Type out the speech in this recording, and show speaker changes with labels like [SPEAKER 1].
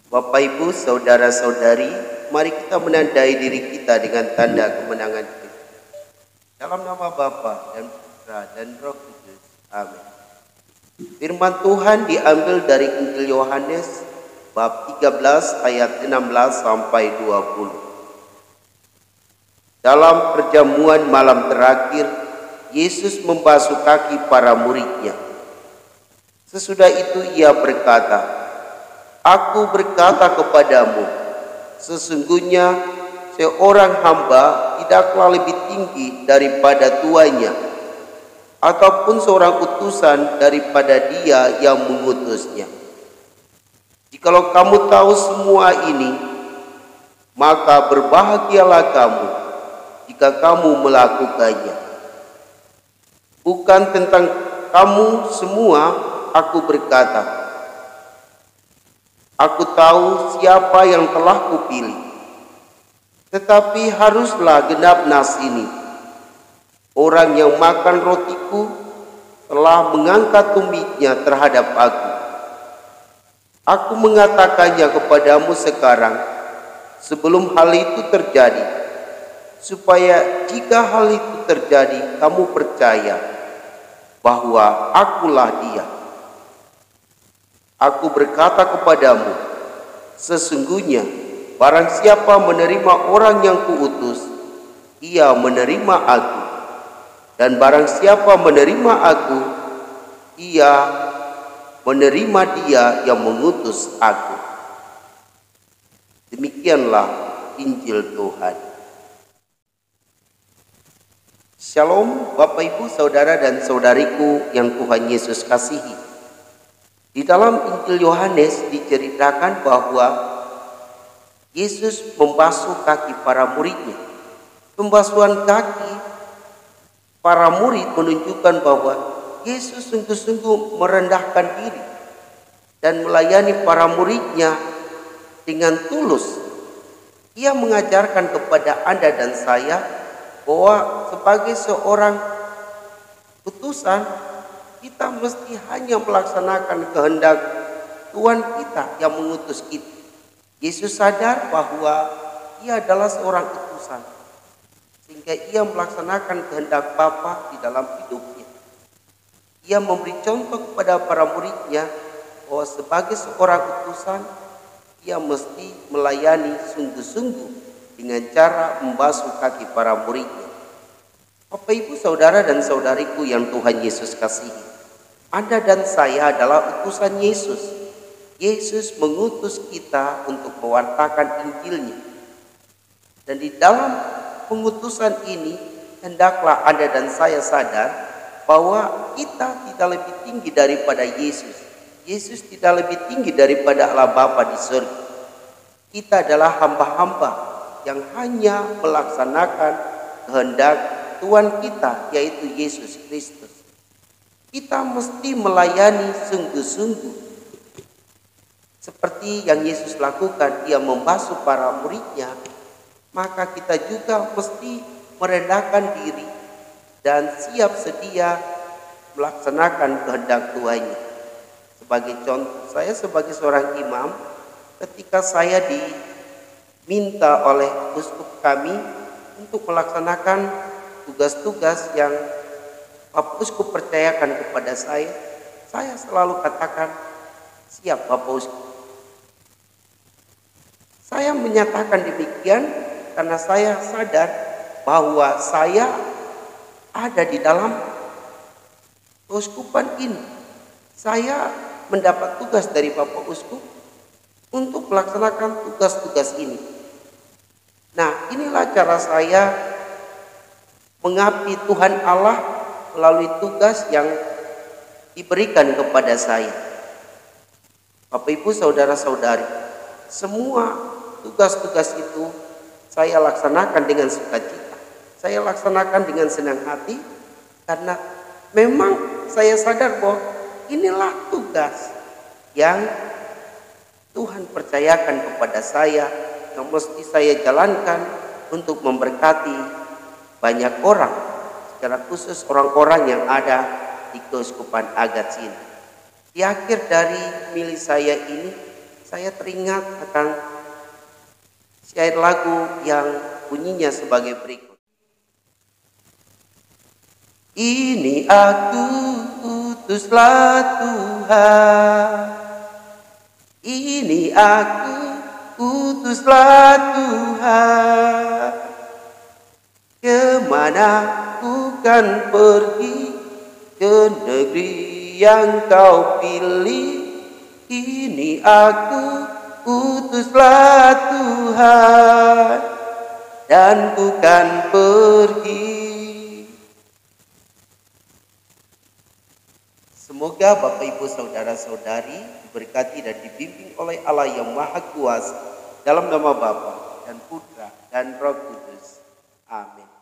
[SPEAKER 1] Bapak, Ibu, saudara-saudari, mari kita menandai diri kita dengan tanda kemenangan kita. Dalam nama Bapa dan Putra dan Roh Kudus. Amin. Firman Tuhan diambil dari Injil Yohanes bab 13 ayat 16 sampai 20. Dalam perjamuan malam terakhir, Yesus membasuh kaki para muridnya. Sesudah itu ia berkata, "Aku berkata kepadamu, sesungguhnya seorang hamba tidaklah lebih tinggi daripada tuannya, ataupun seorang utusan daripada dia yang mengutusnya. Jikalau kamu tahu semua ini, maka berbahagialah kamu jika kamu melakukannya. Bukan tentang kamu semua aku berkata. Aku tahu siapa yang telah kupilih. Tetapi haruslah genap nas ini. Orang yang makan rotiku telah mengangkat tumitnya terhadap aku. Aku mengatakannya kepadamu sekarang, sebelum hal itu terjadi, supaya jika hal itu terjadi, kamu percaya bahwa akulah dia. Aku berkata kepadamu, sesungguhnya barang siapa menerima orang yang kuutus, ia menerima aku. Dan barang siapa menerima aku, ia menerima dia yang mengutus aku." Demikianlah Injil Tuhan. Shalom Bapak, Ibu, saudara dan saudariku yang Tuhan Yesus kasihi. Di dalam Injil Yohanes diceritakan bahwa Yesus membasuh kaki para muridnya. Pembasuhan kaki para murid menunjukkan bahwa Yesus sungguh-sungguh merendahkan diri dan melayani para muridnya dengan tulus. Ia mengajarkan kepada Anda dan saya bahwa sebagai seorang utusan, kita mesti hanya melaksanakan kehendak Tuhan kita yang mengutus kita. Yesus sadar bahwa ia adalah seorang utusan, sehingga ia melaksanakan kehendak Bapa di dalam hidupnya. Ia memberi contoh kepada para muridnya bahwa sebagai seorang utusan, ia mesti melayani sungguh-sungguh dengan cara membasuh kaki para muridnya. Bapak, Ibu, saudara dan saudariku yang Tuhan Yesus kasihi, Anda dan saya adalah utusan Yesus. Yesus mengutus kita untuk mewartakan Injilnya. Dan di dalam pengutusan ini, hendaklah Anda dan saya sadar bahwa kita tidak lebih tinggi daripada Yesus. Yesus tidak lebih tinggi daripada Allah Bapa di surga. Kita adalah hamba-hamba yang hanya melaksanakan kehendak Tuhan kita, yaitu Yesus Kristus. Kita mesti melayani sungguh-sungguh. Seperti yang Yesus lakukan, dia membasuh para muridnya, maka kita juga mesti merendahkan diri dan siap sedia melaksanakan kehendak Tuhannya. Sebagai contoh, saya sebagai seorang imam, ketika saya diminta oleh uskup kami untuk melaksanakan tugas-tugas yang Bapak Uskup percayakan kepada saya selalu katakan, "Siap Bapak Uskup." Saya menyatakan demikian karena saya sadar bahwa saya ada di dalam keuskupan ini. Saya mendapat tugas dari Bapak Uskup untuk melaksanakan tugas-tugas ini. Nah, inilah cara saya mengabdi Tuhan Allah melalui tugas yang diberikan kepada saya. Bapak, Ibu, saudara-saudari, semua tugas-tugas itu saya laksanakan dengan sukacita. Saya laksanakan dengan senang hati karena memang saya sadar bahwa inilah tugas yang Tuhan percayakan kepada saya, yang mesti saya jalankan untuk memberkati banyak orang, secara khusus orang-orang yang ada di Keuskupan Agats ini. Di akhir dari mili saya ini, saya teringat akan syair lagu yang bunyinya sebagai berikut. Ini aku utuslah Tuhan, ini aku utuslah Tuhan, kemana ku kan pergi, ke negeri yang kau pilih. Ini aku utuslah Tuhan, dan ku kan pergi. Semoga Bapak Ibu Saudara-saudari diberkati dan dibimbing oleh Allah yang Maha Kuasa, dalam nama Bapa dan Putra dan Roh Kudus. Amin.